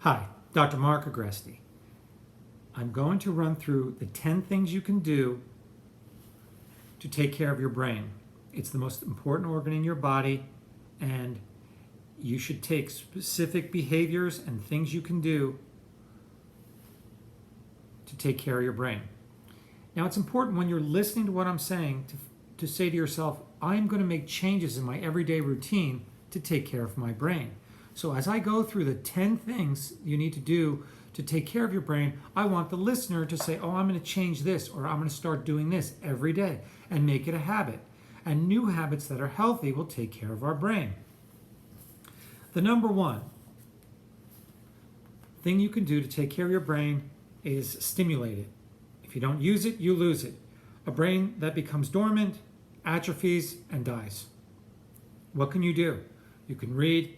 Hi, Dr. Mark Agresti. I'm going to run through the 10 things you can do to take care of your brain. It's the most important organ in your body, and you should take specific behaviors and things you can do to take care of your brain. Now, it's important when you're listening to what I'm saying to say to yourself, I'm going to make changes in my everyday routine to take care of my brain. So as I go through the 10 things you need to do to take care of your brain, I want the listener to say, oh, I'm going to change this, or I'm going to start doing this every day and make it a habit. And new habits that are healthy will take care of our brain. The number one thing you can do to take care of your brain is stimulate it. If you don't use it, you lose it. A brain that becomes dormant atrophies and dies. What can you do? You can read,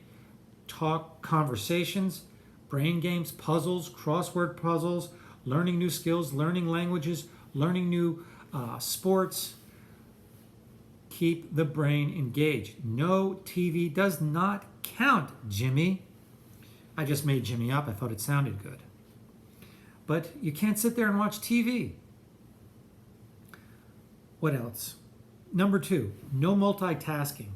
talk, conversations, brain games, puzzles, crossword puzzles, learning new skills, learning languages, learning new sports. Keep the brain engaged. No TV does not count, Jimmy. I just made Jimmy up. I thought it sounded good. But you can't sit there and watch TV. What else? Number two, no multitasking.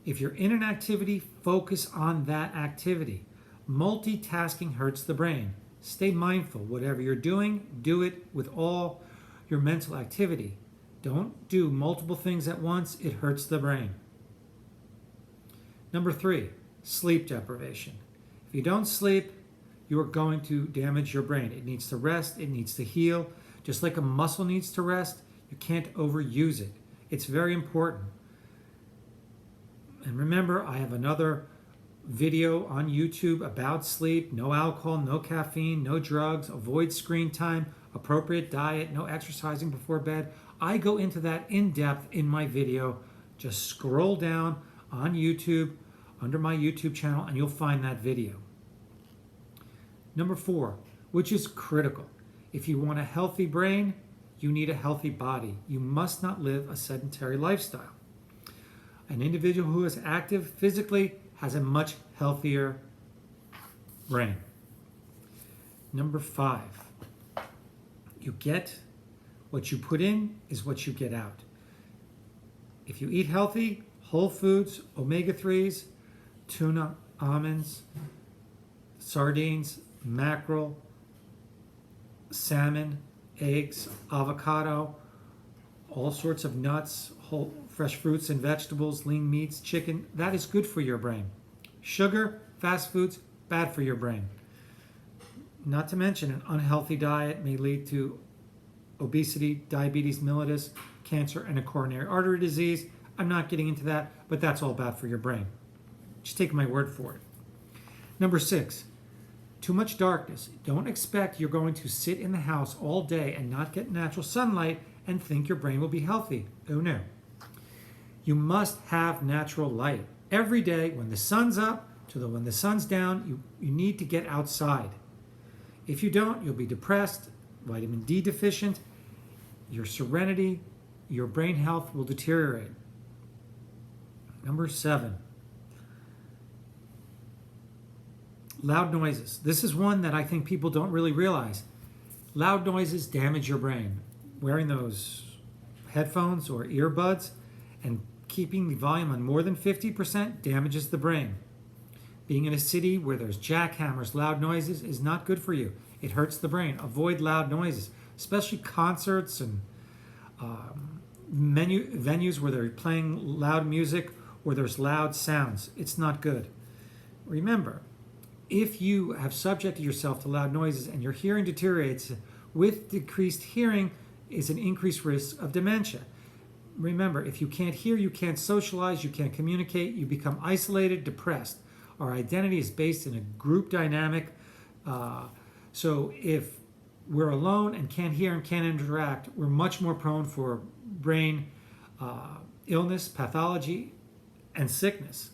If you're in an activity, focus on that activity. Multitasking hurts the brain. Stay mindful. Whatever you're doing, do it with all your mental activity. Don't do multiple things at once. It hurts the brain. Number three, sleep deprivation. If you don't sleep, you are going to damage your brain. It needs to rest. It needs to heal. Just like a muscle needs to rest, you can't overuse it. It's very important. And remember, I have another video on YouTube about sleep. No alcohol, no caffeine, no drugs, avoid screen time, appropriate diet, no exercising before bed. I go into that in depth in my video. Just scroll down on YouTube under my YouTube channel and you'll find that video. Number four, which is critical. If you want a healthy brain, you need a healthy body. You must not live a sedentary lifestyle. An individual who is active physically has a much healthier brain. Number five, you get what you put in is what you get out. If you eat healthy, whole foods, omega-3s, tuna, almonds, sardines, mackerel, salmon, eggs, avocado, all sorts of nuts, whole fresh fruits and vegetables, lean meats, chicken, that is good for your brain. Sugar, fast foods, bad for your brain. Not to mention an unhealthy diet may lead to obesity, diabetes mellitus, cancer, and a coronary artery disease. I'm not getting into that, but that's all bad for your brain. Just take my word for it. Number six, too much darkness. Don't expect you're going to sit in the house all day and not get natural sunlight and think your brain will be healthy. Oh no. You must have natural light. Every day when the sun's up to when the sun's down, you need to get outside. If you don't, you'll be depressed, vitamin D deficient, your serenity, your brain health will deteriorate. Number seven, loud noises. This is one that I think people don't really realize. Loud noises damage your brain. Wearing those headphones or earbuds and keeping the volume on more than 50% damages the brain. Being in a city where there's jackhammers, loud noises is not good for you. It hurts the brain. Avoid loud noises, especially concerts and venues where they're playing loud music or there's loud sounds. It's not good. Remember, if you have subjected yourself to loud noises and your hearing deteriorates, with decreased hearing is an increased risk of dementia. Remember, if you can't hear, you can't socialize, you can't communicate, you become isolated, depressed. Our identity is based in a group dynamic. So if we're alone and can't hear and can't interact, we're much more prone for brain illness, pathology, and sickness.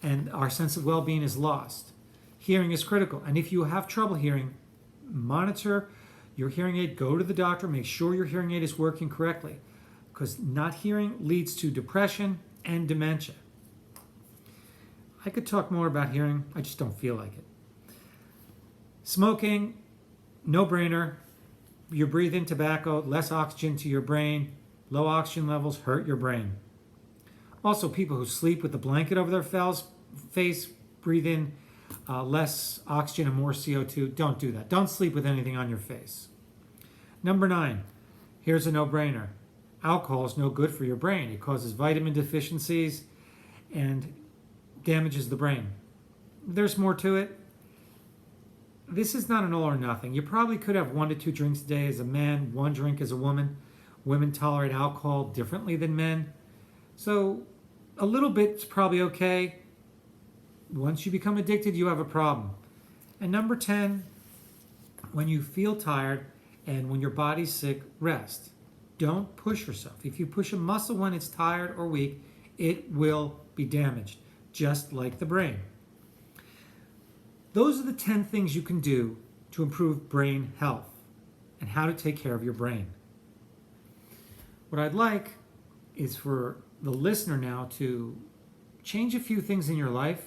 And our sense of well-being is lost. Hearing is critical. And if you have trouble hearing, monitor your hearing aid, go to the doctor, make sure your hearing aid is working correctly, because not hearing leads to depression and dementia. I could talk more about hearing, I just don't feel like it. Smoking, no brainer. You breathe in tobacco, less oxygen to your brain. Low oxygen levels hurt your brain. Also, people who sleep with a blanket over their face breathe in less oxygen and more CO2. Don't do that. Don't sleep with anything on your face. Number 9, here's a no-brainer. Alcohol is no good for your brain. It causes vitamin deficiencies and damages the brain. There's more to it. This is not an all or nothing. You probably could have 1 to 2 drinks a day as a man, 1 drink as a woman. Women tolerate alcohol differently than men. So a little bit's probably okay. Once you become addicted, you have a problem. And number 10, when you feel tired and when your body's sick, rest. Don't push yourself. If you push a muscle when it's tired or weak, it will be damaged, just like the brain. Those are the 10 things you can do to improve brain health and how to take care of your brain. What I'd like is for the listener now to change a few things in your life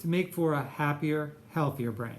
to make for a happier, healthier brain.